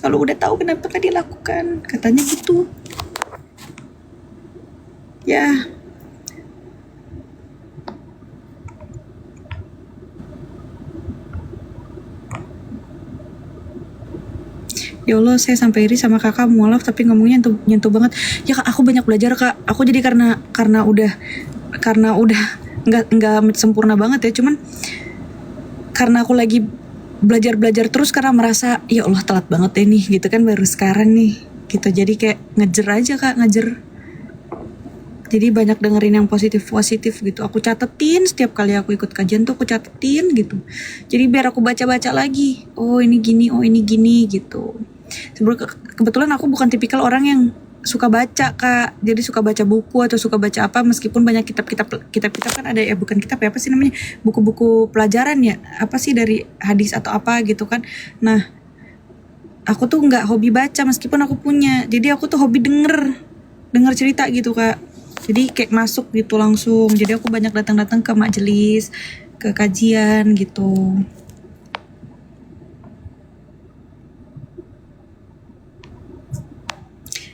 Kalau udah tahu kenapa gak dilakukan, katanya gitu. Ya. Ya Allah, saya sampai iri sama kakak, mualaf tapi ngomongnya nyentuh banget. Ya kak, aku banyak belajar kak. Aku jadi karena udah nggak sempurna banget ya, cuman karena aku lagi belajar terus karena merasa ya Allah telat banget nih gitu kan, baru sekarang nih gitu. Jadi kayak ngejer aja kak, ngejer. Jadi banyak dengerin yang positif gitu. Aku catetin setiap kali aku ikut kajian tuh, aku catetin gitu. Jadi biar aku baca-baca lagi. Oh ini gini, oh ini gini gitu. Kebetulan aku bukan tipikal orang yang suka baca kak. Jadi suka baca buku atau suka baca apa, meskipun banyak kitab kan ada ya, bukan kitab ya, apa sih namanya, buku-buku pelajaran ya, apa sih dari hadis atau apa gitu kan. Nah aku tuh nggak hobi baca meskipun aku punya. Jadi aku tuh hobi denger cerita gitu kak. Jadi kayak masuk gitu langsung. Jadi aku banyak datang ke majelis, ke kajian gitu.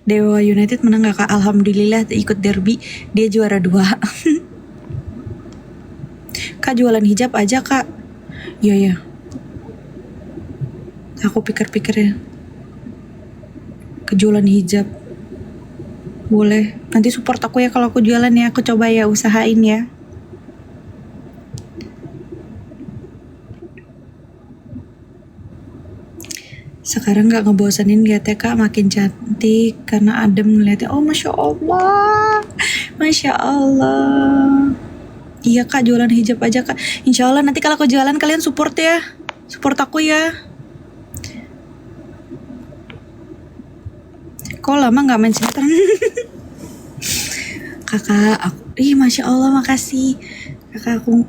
Dewa United menang gak kak? Alhamdulillah ikut derby, dia juara 2. Kak jualan hijab aja kak. Iya. Aku pikir-pikir ya. Kejualan hijab. Boleh. Nanti support aku ya kalau aku jualan ya. Aku coba ya, usahain ya. Sekarang gak ngebosanin gak teh kak? Makin cantik karena adem ngeliatnya. Oh Masya Allah. Masya Allah. Iya kak, jualan hijab aja kak. Insya Allah nanti kalau aku jualan kalian support ya. Support aku ya. Kok lama gak main sinetron? Kakak aku, Masya Allah makasih. Kakak aku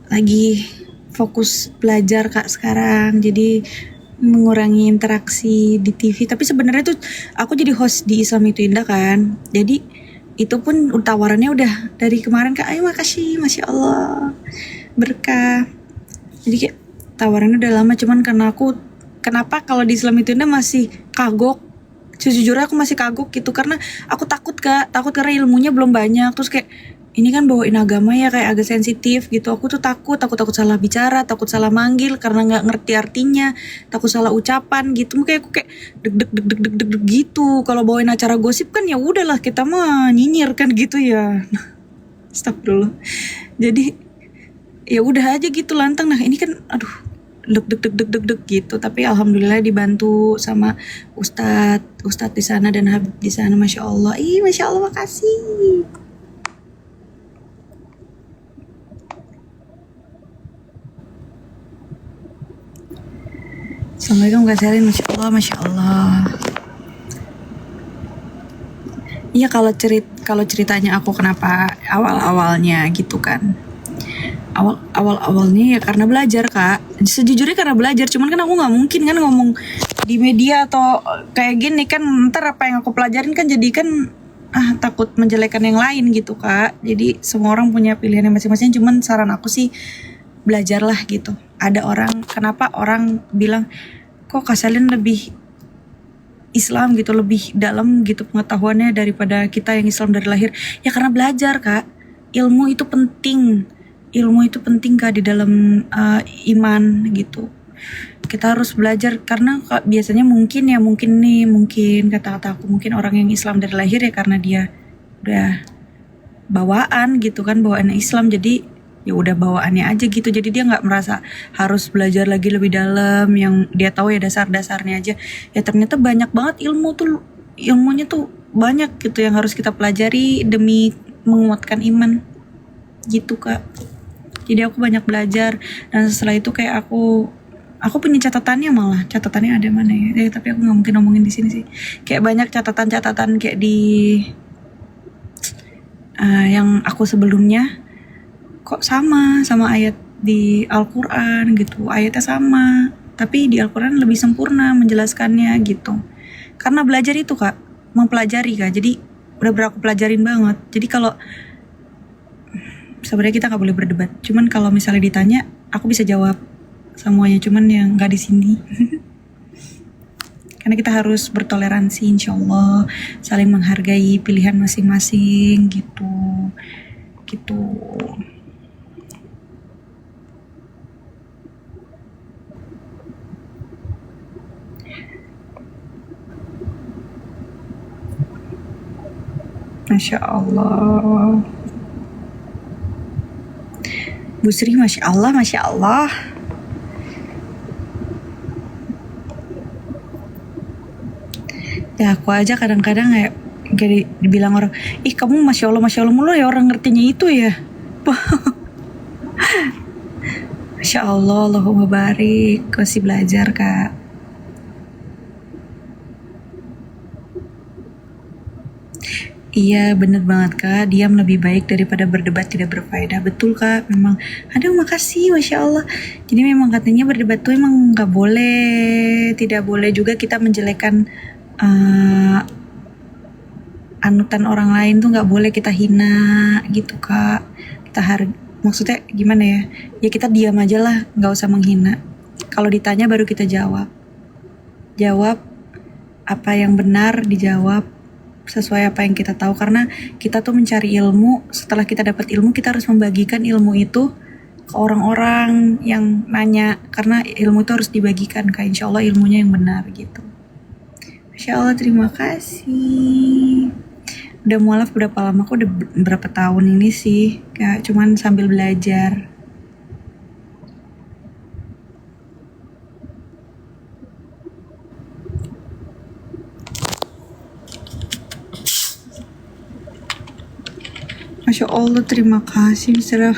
lagi fokus belajar kak sekarang. Jadi mengurangi interaksi di TV. Tapi sebenarnya tuh aku jadi host di Islam Itu Indah kan. Jadi itu pun tawarannya udah dari kemarin kak. Ayo makasih, Masya Allah, berkah. Jadi kayak tawarannya udah lama, cuman karena aku kenapa kalau di Islam Itu Indah masih kagok. Sejujurnya aku masih kagok gitu karena aku takut karena ilmunya belum banyak. Terus kayak ini kan bawain agama ya, kayak agak sensitif gitu. Aku tuh takut salah bicara, takut salah manggil karena nggak ngerti artinya, takut salah ucapan gitu. Kayak aku kayak deg gitu. Kalau bawain acara gosip kan ya udahlah, kita mah nyinyir kan gitu ya. Stop dulu. Jadi ya udah aja gitu lantang. Nah ini kan aduh deg gitu. Tapi alhamdulillah dibantu sama ustadz di sana dan habib di sana. Masya Allah, Masya Allah, makasih. Assalamualaikum Kak Selin. Masya Allah, Masya Allah. Iya, kalau ceritanya aku kenapa awalnya gitu kan. Awalnya ya karena belajar kak. Sejujurnya karena belajar, cuman kan aku nggak mungkin kan ngomong di media atau kayak gini kan, ntar apa yang aku pelajarin kan jadi kan takut menjelekan yang lain gitu kak. Jadi semua orang punya pilihannya masing-masing, cuman saran aku sih belajarlah gitu. Ada kenapa orang bilang kok Kak Selin lebih Islam gitu, lebih dalam gitu pengetahuannya daripada kita yang Islam dari lahir. Ya karena belajar kak. Ilmu itu penting kak di dalam iman gitu. Kita harus belajar karena biasanya mungkin kata-kata aku, mungkin orang yang Islam dari lahir ya karena dia udah bawaan gitu kan, bawaan Islam, jadi ya udah bawaannya aja gitu. Jadi dia nggak merasa harus belajar lagi lebih dalam, yang dia tahu ya dasar-dasarnya aja. Ya ternyata banyak banget ilmunya tuh banyak gitu yang harus kita pelajari demi menguatkan iman gitu kak. Jadi aku banyak belajar, dan setelah itu kayak aku punya catatannya ada mana ya, tapi aku nggak mungkin ngomongin di sini sih. Kayak banyak catatan kayak di yang aku sebelumnya kok sama ayat di Al-Quran gitu, ayatnya sama tapi di Al-Quran lebih sempurna menjelaskannya gitu. Karena belajar itu kak, mempelajari kak, jadi udah aku pelajarin banget. Jadi kalau sebenarnya kita nggak boleh berdebat, cuman kalau misalnya ditanya aku bisa jawab semuanya, cuman yang nggak di sini. Karena kita harus bertoleransi, insya Allah, saling menghargai pilihan masing-masing gitu. Gitu. Masya Allah. Bu Sri, Masya Allah, Masya Allah. Ya aku aja kadang-kadang kayak dibilang orang, ih kamu Masya Allah mulu ya, orang ngertinya itu ya. Masya Allah, Allahumma barik, masih belajar kak. Iya bener banget kak, diam lebih baik daripada berdebat tidak berfaedah. Betul kak, memang. Aduh makasih, Masya Allah. Jadi memang katanya berdebat tuh emang gak boleh. Tidak boleh juga kita menjelekan anutan orang lain tuh, gak boleh kita hina gitu kak. Kita maksudnya gimana ya, ya kita diam aja lah, gak usah menghina. Kalau ditanya baru kita jawab apa yang benar, dijawab sesuai apa yang kita tahu. Karena kita tuh mencari ilmu, setelah kita dapat ilmu kita harus membagikan ilmu itu ke orang-orang yang nanya, karena ilmu itu harus dibagikan kak, insya Allah ilmunya yang benar gitu. Masya Allah, terima kasih. Udah mualaf berapa lama? Aku udah berapa tahun ini sih kak, cuman sambil belajar. Masya Allah, terima kasih Mr.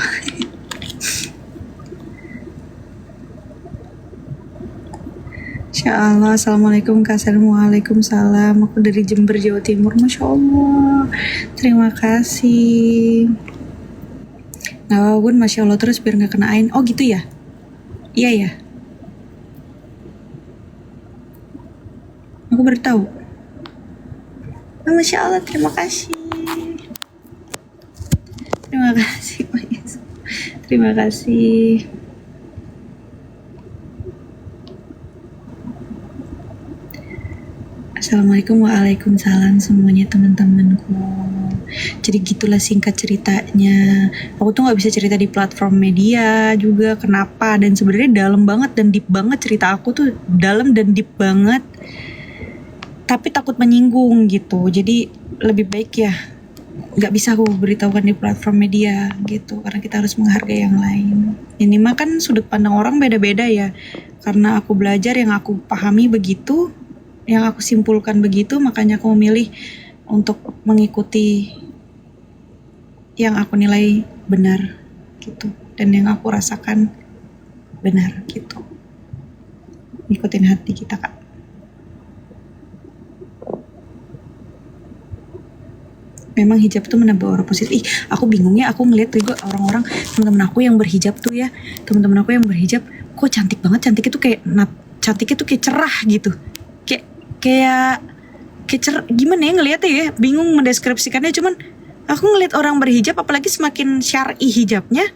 Masya Allah, Assalamualaikum Kak. Waalaikumsalam. Aku dari Jember, Jawa Timur. Masya Allah, terima kasih. Gak apa-apa Bun, Masya Allah terus biar gak kena ain. Oh gitu ya? Iya ya? Aku baru tahu. Oh, Masya Allah, terima kasih. Terima kasih Pak Yesus. Terima kasih. Assalamualaikum, waalaikumsalam semuanya teman-temanku. Jadi gitulah singkat ceritanya. Aku tuh nggak bisa cerita di platform media juga. Kenapa? Dan sebenarnya dalam banget dan deep banget cerita aku tuh, dalam dan deep banget. Tapi takut menyinggung gitu. Jadi lebih baik ya nggak bisa aku beritahukan di platform media gitu, karena kita harus menghargai yang lain. Ini mah kan sudut pandang orang beda-beda ya. Karena aku belajar, yang aku pahami begitu, yang aku simpulkan begitu, makanya aku memilih untuk mengikuti yang aku nilai benar gitu, dan yang aku rasakan benar gitu. Ngikutin hati kita kak. Memang hijab tuh menambah aura positif. Ih, aku bingungnya, aku ngeliat juga orang-orang, teman-teman aku yang berhijab tuh ya, teman-teman aku yang berhijab, kok cantik banget, cantiknya tuh kayak cantiknya tuh kayak cerah gitu, kayak gimana ya ngeliatnya ya, bingung mendeskripsikannya. Cuman aku ngeliat orang berhijab, apalagi semakin syar'i hijabnya,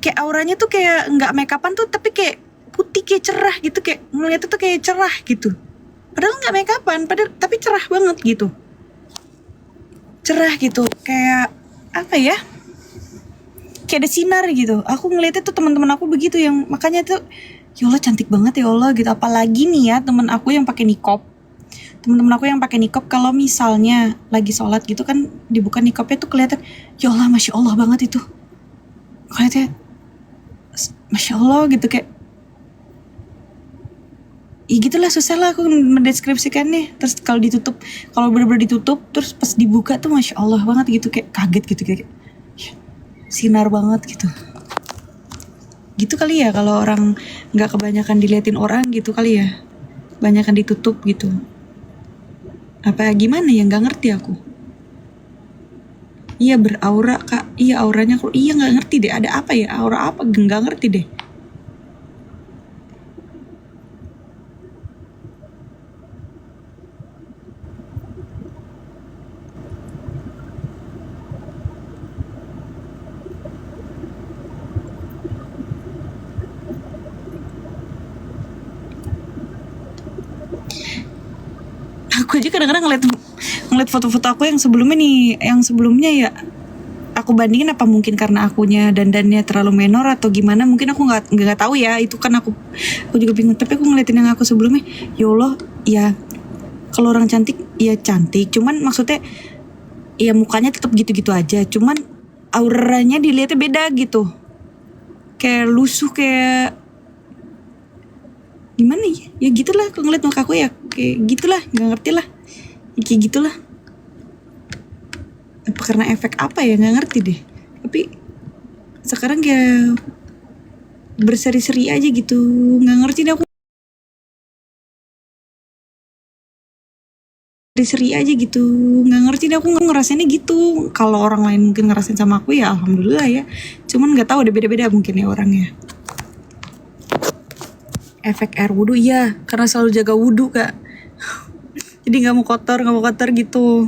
kayak auranya tuh kayak nggak make upan tuh, tapi kayak putih, kayak cerah gitu, kayak ngeliatnya tuh kayak cerah gitu. Padahal nggak make upan, tapi cerah banget gitu. Cerah gitu, kayak apa ya, kayak ada sinar gitu. Aku ngeliatnya tuh teman-teman aku begitu, yang makanya tuh ya Allah cantik banget ya Allah gitu. Apalagi nih ya temen aku yang pakai niqab, temen-temen aku yang pakai niqab, kalau misalnya lagi sholat gitu kan dibuka niqabnya tuh kelihatan, ya Allah Masya Allah banget itu, kelihatannya Masya Allah gitu, kayak ya gitulah, susah lah aku mendeskripsikannya. Terus kalau ditutup, kalau bener-bener ditutup terus pas dibuka tuh Masya Allah banget gitu, kayak kaget gitu, kayak sinar banget gitu kali ya, kalau orang nggak kebanyakan diliatin orang gitu kali ya, banyakan ditutup gitu, apa gimana ya, nggak ngerti aku. Iya beraura kak, iya auranya kok, iya nggak ngerti deh, ada apa ya, aura apa, nggak ngerti deh. aku aja kadang-kadang ngeliat foto-foto aku yang sebelumnya nih, yang sebelumnya ya aku bandingin, apa mungkin karena akunya dandannya terlalu menor atau gimana, mungkin aku nggak tahu ya, itu kan aku juga bingung. Tapi aku ngeliatin yang aku sebelumnya, ya Allah, ya kalau orang cantik ya cantik, cuman maksudnya ya mukanya tetap gitu-gitu aja, cuman auranya dilihatnya beda gitu, kayak lusuh, kayak gimana ya, ya gitulah aku ngeliat muka aku ya kayak gitulah, nggak ngerti lah, ya kayak gitulah. Apa karena efek apa ya, nggak ngerti deh. Tapi sekarang kayak berseri-seri aja gitu, nggak ngerti deh aku, berseri aja gitu, nggak ngerti deh aku ngerasainnya gitu. Kalau orang lain mungkin ngerasain sama aku ya alhamdulillah ya, cuman nggak tahu, ada beda-beda mungkin ya orangnya. Efek air wudhu, iya karena selalu jaga wudhu kak, jadi nggak mau kotor gitu.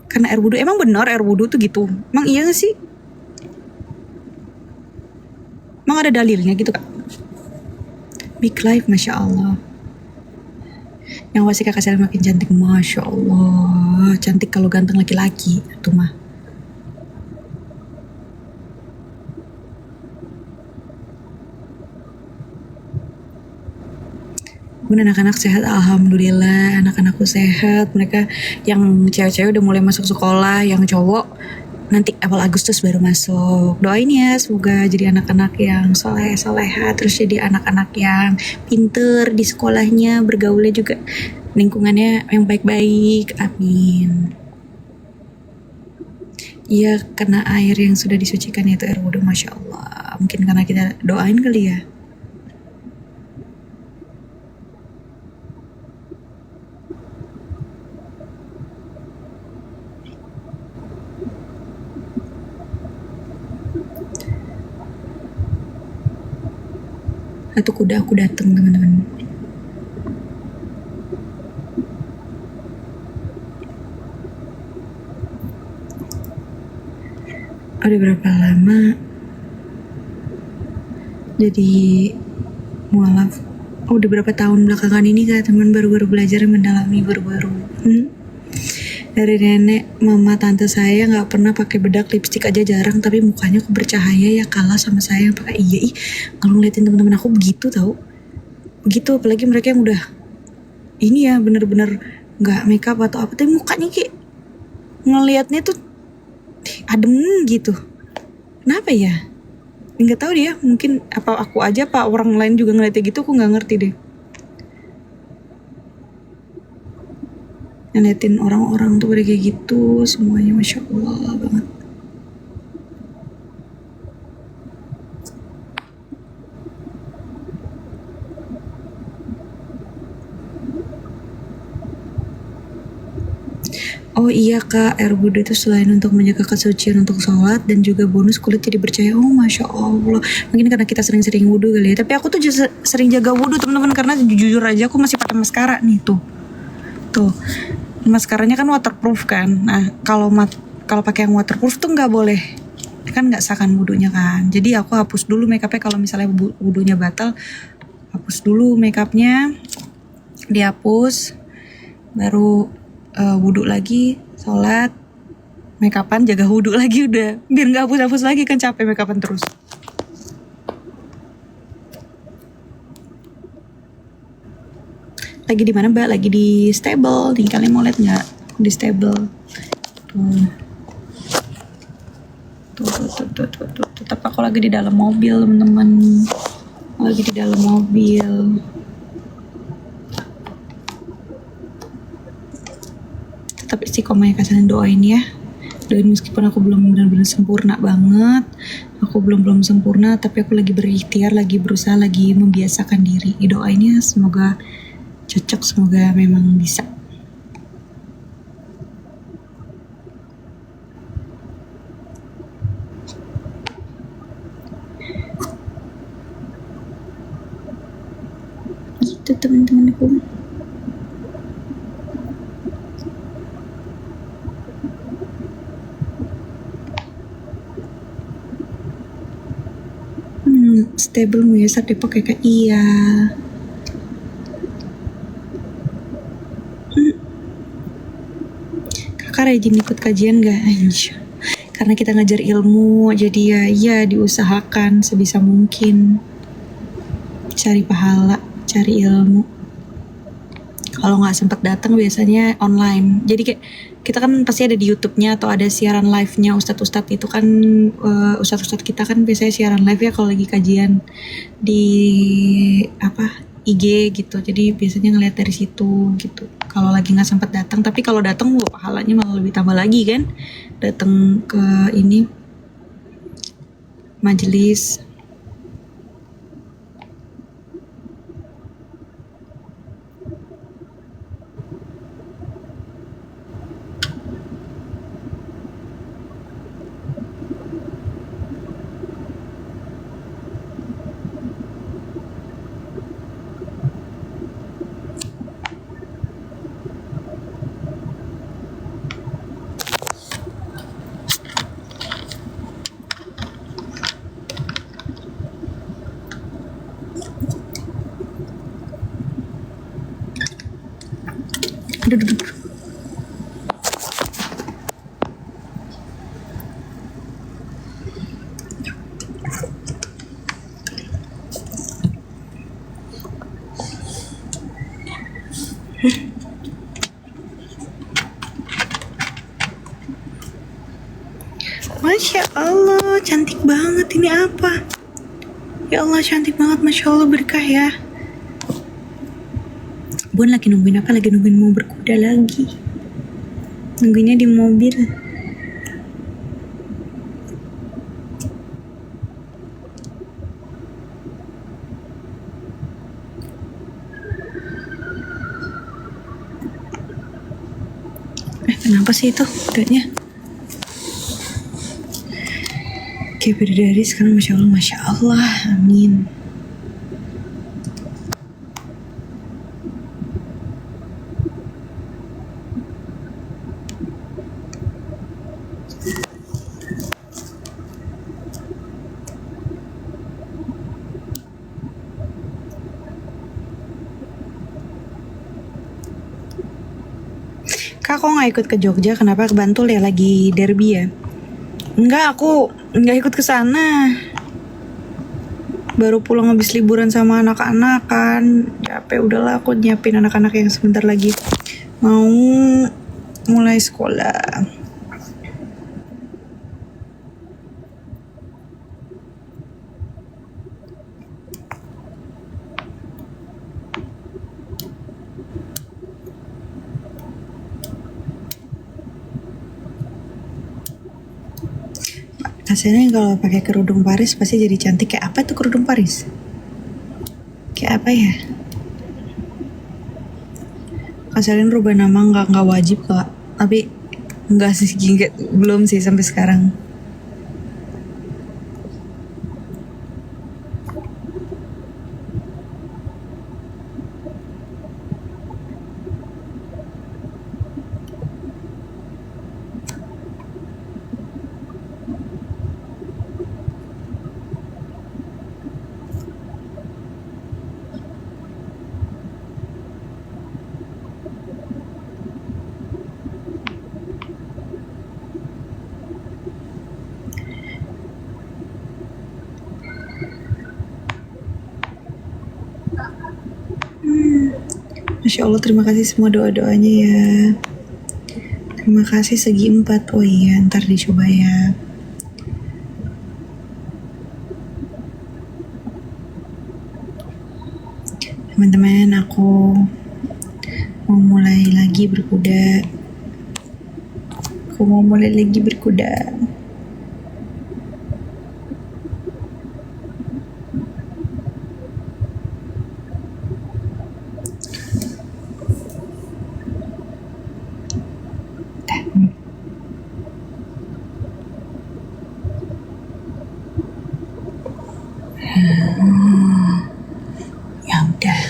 Karena air wudhu, emang benar air wudhu tuh gitu, emang iya gak sih, emang ada dalilnya gitu kak? Big life, masya Allah. Yang pasti kakak saya makin cantik, masya Allah, cantik kalau ganteng laki-laki tuh mah. Kemudian anak-anak sehat, alhamdulillah, anak-anakku sehat. Mereka yang cewek-cewek udah mulai masuk sekolah, yang cowok nanti awal Agustus baru masuk. Doain ya semoga jadi anak-anak yang soleh-soleha, terus jadi anak-anak yang pinter di sekolahnya, bergaulnya juga lingkungannya yang baik-baik, amin. Iya, karena air yang sudah disucikan itu air wudhu, masya Allah. Mungkin karena kita doain kali ya. Satu kuda aku dateng teman-teman. Udah berapa lama jadi mualaf? Oh, udah berapa tahun belakangan ini kak teman baru-baru belajar mendalami baru-baru. Dari nenek, mama, tante saya nggak pernah pakai bedak, lipstik aja jarang, tapi mukanya kok bercahaya ya, kalah sama saya yang pakai. Iya ih, kalau ngeliatin teman-teman aku begitu tau, begitu, apalagi mereka yang udah ini ya bener-bener nggak makeup atau apa, tapi mukanya kayak ngelihatnya tuh adem gitu. Kenapa ya? Nggak tahu dia, mungkin apa aku aja, apa orang lain juga ngeliatnya gitu, aku nggak ngerti deh. Ngeliatin orang-orang tuh pada kayak gitu semuanya, masya Allah banget. Oh iya kak, air wudhu itu selain untuk menjaga kesucian untuk sholat dan juga bonus kulit jadi bercahaya. Oh masya Allah, mungkin karena kita sering-sering wudhu kali ya. Tapi aku tuh juga sering jaga wudhu teman-teman, karena jujur aja aku masih pakai maskara nih tuh. Maskaranya kan waterproof kan. Nah kalau pakai yang waterproof tuh nggak boleh, kan nggak sah kan wudhunya kan. Jadi aku hapus dulu makeupnya kalau misalnya wudhunya batal, hapus dulu makeupnya, dihapus, baru wudhu lagi, sholat, makeupan, jaga wudhu lagi, udah biar nggak hapus-hapus lagi kan, capek makeupan terus. Lagi di mana mbak? Lagi di stable nih, kalian mau lihat nggak? Di stable tuh. Tetap aku lagi di dalam mobil teman-teman, lagi di dalam mobil. Tetap istiqomah ya, kalian doain ya, doain meskipun aku belum benar-benar sempurna banget, aku belum sempurna, tapi aku lagi berikhtiar, lagi berusaha, lagi membiasakan diri. Doain ya, semoga cocok, semoga memang bisa. Gitu teman-teman aku. stable mo ya sa Depok kayak iya. Kakak rajin ikut kajian gak? Anjir. Karena kita ngajar ilmu, jadi ya diusahakan sebisa mungkin. Cari pahala, cari ilmu. Kalau nggak sempat datang biasanya online. Jadi kayak kita kan pasti ada di YouTube-nya atau ada siaran live-nya ustadz-ustadz itu kan, ustadz-ustadz kita kan biasanya siaran live ya kalau lagi kajian di IG gitu. Jadi biasanya ngeliat dari situ gitu. Kalau lagi nggak sempat datang, tapi kalau datang pahalanya malah lebih tambah lagi kan. Datang ke ini majelis. Aduh. Masya Allah, cantik banget ini apa? Ya Allah, cantik banget, Masya Allah, berkah ya. Bun lagi nungguin apa? Lagi nungguin mau berkuda lagi. Nungguinnya di mobil. Kenapa sih itu kudanya? Kayak bidadari sekarang, Masya Allah, Masya Allah, amin. Kak, kok gak ikut ke Jogja? Kenapa? Ke Bantul ya, lagi derby ya? Enggak, aku gak ikut ke sana. Baru pulang habis liburan sama anak-anak kan. Capek, udahlah aku nyiapin anak-anak yang sebentar lagi mau mulai sekolah. Hasilnya kalau pakai kerudung Paris pasti jadi cantik. Kayak apa tuh kerudung Paris? Kayak apa ya? Hasilnya rubah nama nggak wajib kok. Tapi nggak sih, belum sih sampai sekarang. Masya Allah, terima kasih semua doa-doanya ya. Terima kasih segi 4. Oh iya, ntar dicoba ya. Teman-teman, aku mau mulai lagi berkuda. Ya udah.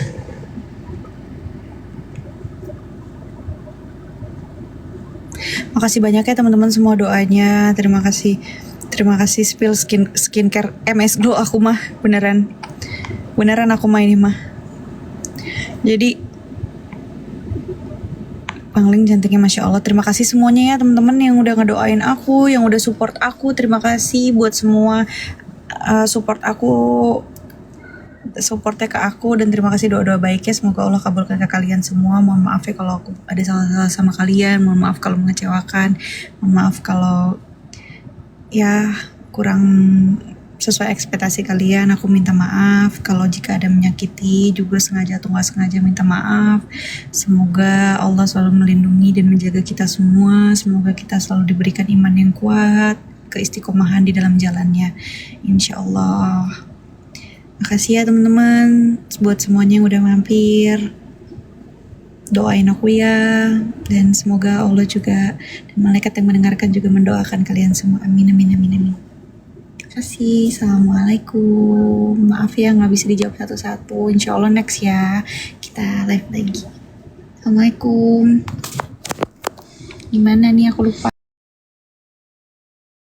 Makasih banyak ya teman-teman semua doanya. Terima kasih Terima kasih spill skincare MS Glow aku mah. Beneran aku mah ini mah. Jadi Pangling cantiknya Masya Allah. Terima kasih semuanya ya teman-teman yang udah ngedoain aku, yang udah support aku. Terima kasih buat semua supportnya ke aku, dan terima kasih doa-doa baiknya. Semoga Allah kabulkan ke kalian semua. Mohon maaf ya kalau aku ada salah-salah sama kalian. Mohon maaf kalau mengecewakan. Mohon maaf kalau ya kurang sesuai ekspektasi kalian. Aku minta maaf kalau jika ada menyakiti, juga sengaja atau nggak sengaja, minta maaf. Semoga Allah selalu melindungi dan menjaga kita semua. Semoga kita selalu diberikan iman yang kuat, keistiqomahan di dalam jalannya, insya Allah. Makasih ya teman-teman buat semuanya yang udah mampir. Doain aku ya, dan semoga Allah juga dan malaikat yang mendengarkan juga mendoakan kalian semua. Amin amin amin amin. Terima kasih. Assalamualaikum. Maaf ya nggak bisa dijawab satu-satu. Insya Allah next ya kita live lagi. Assalamualaikum. Gimana nih, aku lupa.